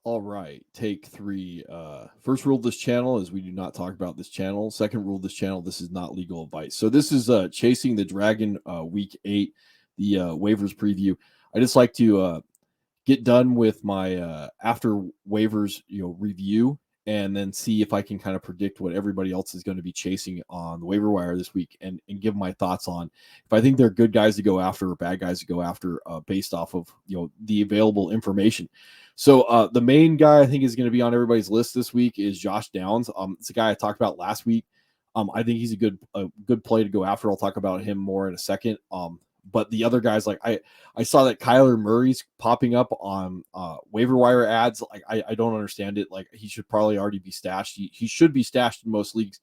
All right, take three. First rule of this channel is we do not talk about this channel. Second rule of this channel, this is not legal advice. So this is Chasing the Dragon week 8, the waivers preview. I just like to get done with my after waivers review, and then see if I can kind of predict what everybody else is going to be chasing on the waiver wire this week, and give my thoughts on if I think they're good guys to go after or bad guys to go after based off of the available information. So the main guy I think is going to be on everybody's list this week is Josh Downs. It's a guy I talked about last week. I think he's a good play to go after. I'll talk about him more in a second. But the other guys, like I saw that Kyler Murray's popping up on waiver wire ads. Like I don't understand it. Like he should probably already be stashed. He should be stashed in most leagues.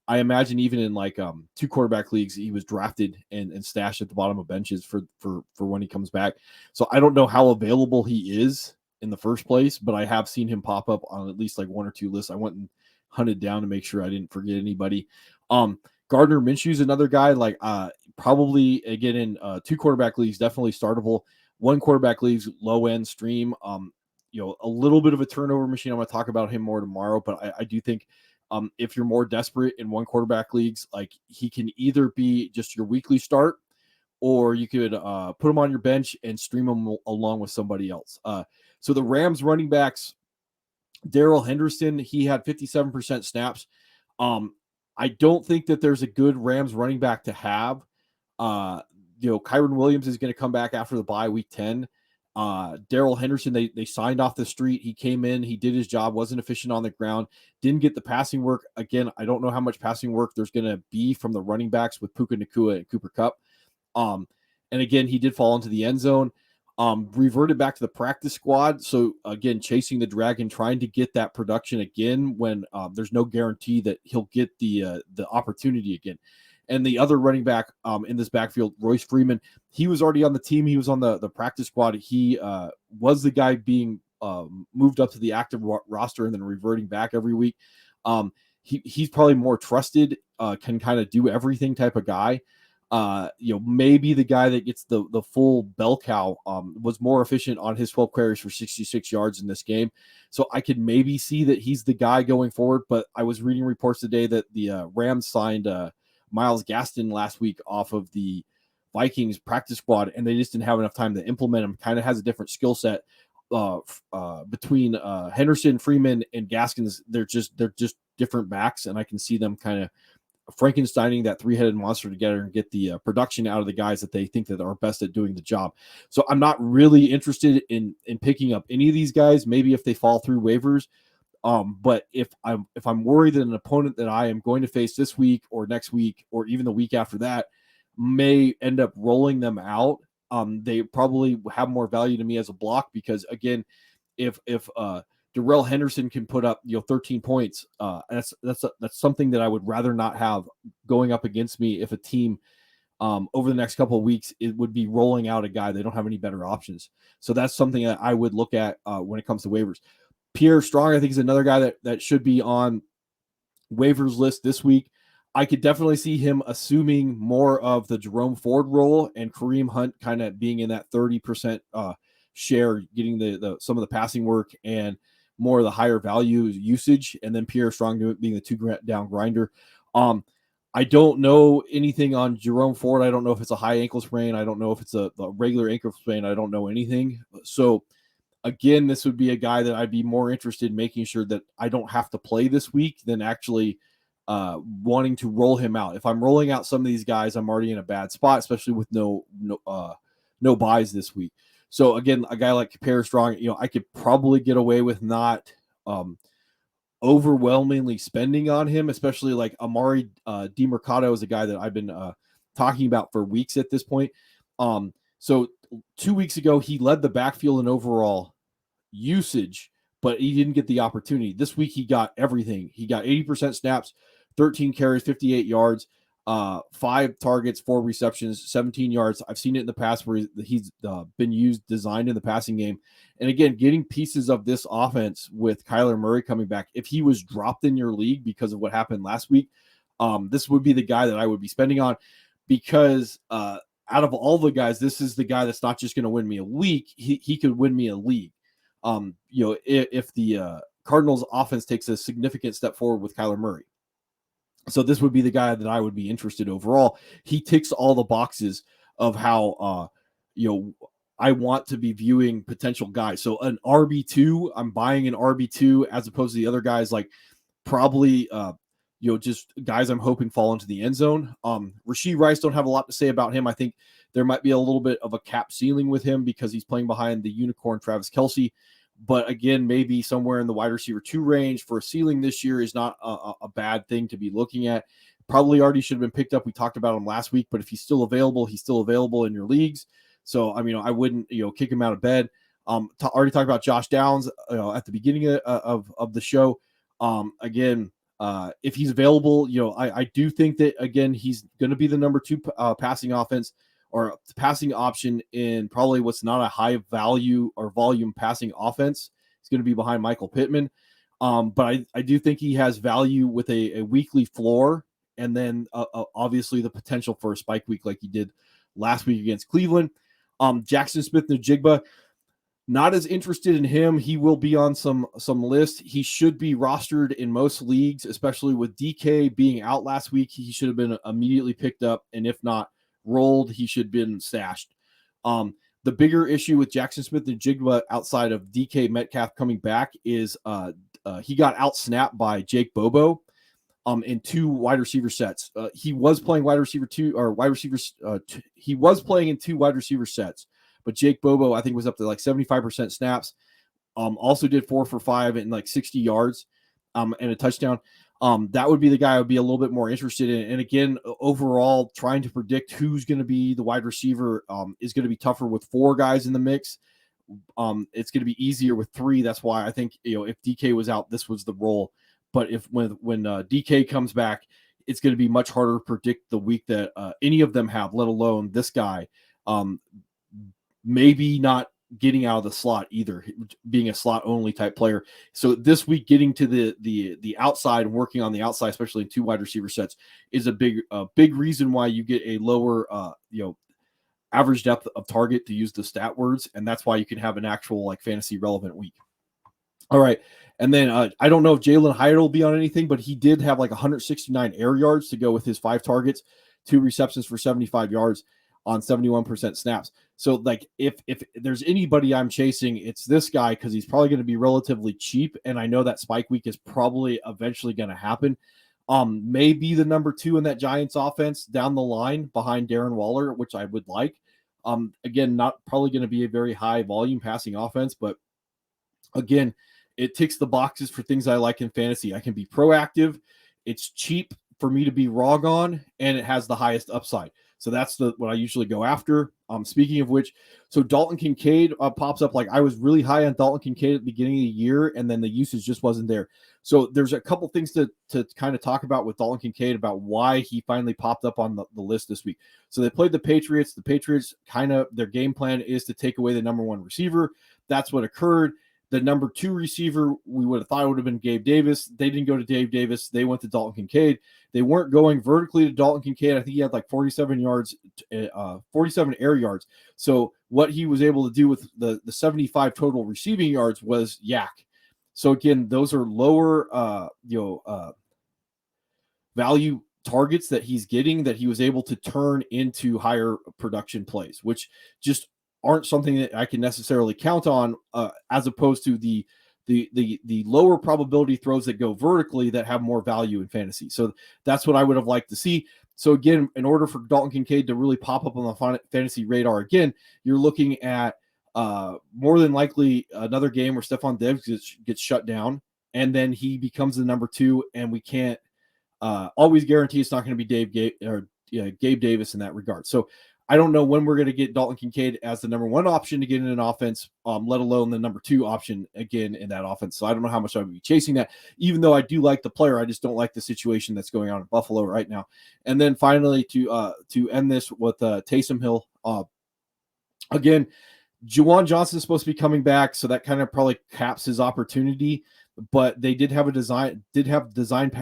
I imagine even in like 2 quarterback leagues, he was drafted and stashed at the bottom of benches for when he comes back. So I don't know how available he is in the first place, but I have seen him pop up on at least like 1 or 2 lists. I went and hunted down to make sure I didn't forget anybody. Gardner Minshew is another guy, like probably again in 2 quarterback leagues, definitely startable. 1 quarterback leagues, low end stream. A little bit of a turnover machine. I'm going to talk about him more tomorrow, but I do think if you're more desperate in 1 quarterback leagues, like he can either be just your weekly start, or you could put him on your bench and stream him along with somebody else. So the Rams running backs, Daryl Henderson, he had 57% snaps. I don't think that there's a good Rams running back to have. Kyron Williams is going to come back after the bye week 10. Daryl Henderson, they signed off the street. He came in, he did his job, wasn't efficient on the ground, didn't get the passing work. Again, I don't know how much passing work there's going to be from the running backs with Puka Nacua and Cooper Kupp. And again, he did fall into the end zone. Reverted back to the practice squad. So again, chasing the dragon, trying to get that production again when there's no guarantee that he'll get the opportunity again. And the other running back in this backfield, Royce Freeman, he was already on the team. He was on the practice squad. He was the guy being moved up to the active roster and then reverting back every week. He's probably more trusted, can kind of do everything type of guy. Maybe the guy that gets the full bell cow was more efficient on his 12 carries for 66 yards in this game. So I could maybe see that he's the guy going forward. But I was reading reports today that the Rams signed Myles Gaston last week off of the Vikings practice squad, and they just didn't have enough time to implement him. Kind of has a different skill set between Henderson, Freeman, and Gaskins. They're just different backs, and I can see them kind of Frankensteining that 3-headed monster together and get the production out of the guys that they think that are best at doing the job. So I'm not really interested in picking up any of these guys, maybe if they fall through waivers. But if I'm worried that an opponent that I am going to face this week or next week or even the week after that may end up rolling them out, they probably have more value to me as a block, because again, if Darrell Henderson can put up 13 points, that's something that I would rather not have going up against me. If a team over the next couple of weeks, it would be rolling out a guy, they don't have any better options. So that's something that I would look at when it comes to waivers. Pierre Strong, I think, is another guy that should be on waivers list this week. I could definitely see him assuming more of the Jerome Ford role and Kareem Hunt kind of being in that 30% share, getting the some of the passing work and more of the higher value usage, and then Pierre Strong being the 2 down grinder. I don't know anything on Jerome Ford. I don't know if it's a high ankle sprain. I don't know if it's a regular ankle sprain. I don't know anything. So again, this would be a guy that I'd be more interested in making sure that I don't have to play this week than actually wanting to roll him out. If I'm rolling out some of these guys, I'm already in a bad spot, especially with no buys this week. So again, a guy like Pierre Strong, I could probably get away with not overwhelmingly spending on him, especially like Emari Demercado is a guy that I've been talking about for weeks at this point. So 2 weeks ago, he led the backfield in overall usage, but he didn't get the opportunity. This week, he got everything. He got 80% snaps, 13 carries, 58 yards, 5 targets, 4 receptions, 17 yards. I've seen it in the past where he's been designed in the passing game. And again, getting pieces of this offense with Kyler Murray coming back, if he was dropped in your league because of what happened last week, this would be the guy that I would be spending on, because out of all the guys, this is the guy that's not just going to win me a week. He could win me a league. if the Cardinals offense takes a significant step forward with Kyler Murray. So this would be the guy that I would be interested overall. He ticks all the boxes of how, I want to be viewing potential guys. So an RB2, I'm buying an RB2 as opposed to the other guys like probably, just guys I'm hoping fall into the end zone. Rashee Rice, don't have a lot to say about him. I think there might be a little bit of a cap ceiling with him because he's playing behind the unicorn Travis Kelce. But again, maybe somewhere in the wide receiver 2 range for a ceiling this year is not a bad thing to be looking at. Probably already should have been picked up. We talked about him last week, but if he's still available in your leagues. So, I wouldn't, kick him out of bed. Already talked about Josh Downs at the beginning of the show. If he's available, I do think that, again, he's going to be the number 2 passing offense or passing option in probably what's not a high value or volume passing offense. He's going to be behind Michael Pittman. But I do think he has value with a weekly floor and then obviously the potential for a spike week like he did last week against Cleveland. Jaxon Smith-Njigba, not as interested in him. He will be on some list. He should be rostered in most leagues, especially with DK being out last week. He should have been immediately picked up, and if not rolled, he should have been stashed. The bigger issue with Jaxon Smith-Njigba outside of DK Metcalf coming back is he got out-snapped by Jake Bobo in 2 wide receiver sets. He was playing wide receiver 2 or wide receivers. He was playing in 2 wide receiver sets, but Jake Bobo, I think, was up to like 75% snaps. Also did 4 for 5 and like 60 yards and a touchdown. That would be the guy I would be a little bit more interested in. And again, overall, trying to predict who's going to be the wide receiver is going to be tougher with 4 guys in the mix. It's going to be easier with 3. That's why I think, if DK was out, this was the role. But when DK comes back, it's going to be much harder to predict the week that any of them have, let alone this guy. Maybe not getting out of the slot either, being a slot only type player. So this week, getting to the outside and working on the outside, especially in 2 wide receiver sets, is a big reason why you get a lower average depth of target, to use the stat words, and that's why you can have an actual like fantasy relevant week. All right. And then I don't know if Jaylen Hill will be on anything, but he did have like 169 air yards to go with his 5 targets, 2 receptions for 75 yards on 71% snaps. So like if there's anybody I'm chasing, it's this guy, because he's probably going to be relatively cheap. And I know that spike week is probably eventually going to happen. Maybe the number 2 in that Giants offense down the line behind Darren Waller, which I would like. Again, not probably going to be a very high volume passing offense, but again, it ticks the boxes for things I like in fantasy. I can be proactive. It's cheap for me to be wrong on, and it has the highest upside. So that's what I usually go after. Speaking of which, so Dalton Kincaid pops up. Like, I was really high on Dalton Kincaid at the beginning of the year, and then the usage just wasn't there. So there's a couple things to kind of talk about with Dalton Kincaid about why he finally popped up on the list this week. So they played the Patriots. The Patriots their game plan is to take away the number 1 receiver. That's what occurred. The number 2 receiver, we would have thought it would have been Gabe Davis. They didn't go to Dave Davis. They went to Dalton Kincaid. They weren't going vertically to Dalton Kincaid. I think he had like 47 air yards. So what he was able to do with the 75 total receiving yards was yak. So again, those are lower value targets that he's getting, that he was able to turn into higher production plays, which just aren't something that I can necessarily count on, as opposed to the lower probability throws that go vertically that have more value in fantasy. So that's what I would have liked to see. So again, in order for Dalton Kincaid to really pop up on the fantasy radar again, you're looking at more than likely another game where Stephon Diggs gets shut down, and then he becomes the number 2, and we can't always guarantee it's not going to be Gabe Davis in that regard. So I don't know when we're going to get Dalton Kincaid as the number 1 option to get in an offense, let alone the number 2 option again in that offense. So I don't know how much I would be chasing that, even though I do like the player. I just don't like the situation that's going on in Buffalo right now. And then finally, to end this with Taysom Hill, again, Juwan Johnson is supposed to be coming back, so that kind of probably caps his opportunity. But they did have design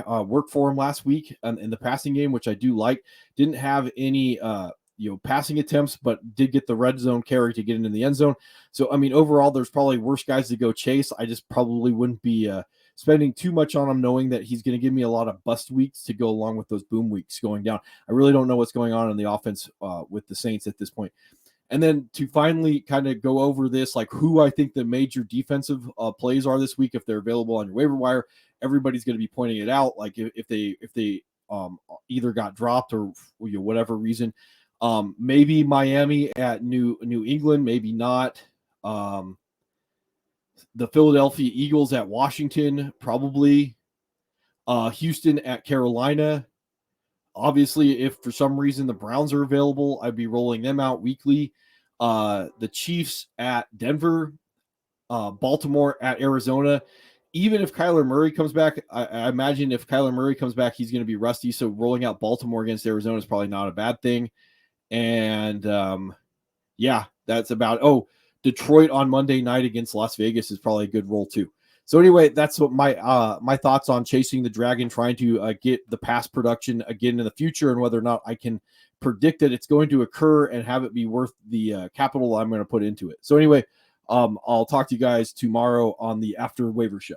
work for him last week in the passing game, which I do like. Didn't have any passing attempts, but did get the red zone carry to get into the end zone. So, I mean, overall, there's probably worse guys to go chase. I just probably wouldn't be spending too much on him, knowing that he's going to give me a lot of bust weeks to go along with those boom weeks going down. I really don't know what's going on in the offense with the Saints at this point. And then to finally kind of go over this, like who I think the major defensive plays are this week, if they're available on your waiver wire, everybody's going to be pointing it out. Like if they either got dropped or whatever reason, maybe Miami at New England, maybe not. The Philadelphia Eagles at Washington, probably. Houston at Carolina. Obviously, if for some reason the Browns are available, I'd be rolling them out weekly. The Chiefs at Denver, Baltimore at Arizona. Even if Kyler Murray comes back, I imagine if Kyler Murray comes back, he's going to be rusty. So rolling out Baltimore against Arizona is probably not a bad thing. And yeah, that's about. Oh, Detroit on Monday night against Las Vegas is probably a good roll too. So anyway, that's what my thoughts on chasing the dragon, trying to get the pass production again in the future, and whether or not I can predict that it's going to occur and have it be worth the capital I'm going to put into it. So anyway, I'll talk to you guys tomorrow on the After Waiver Show.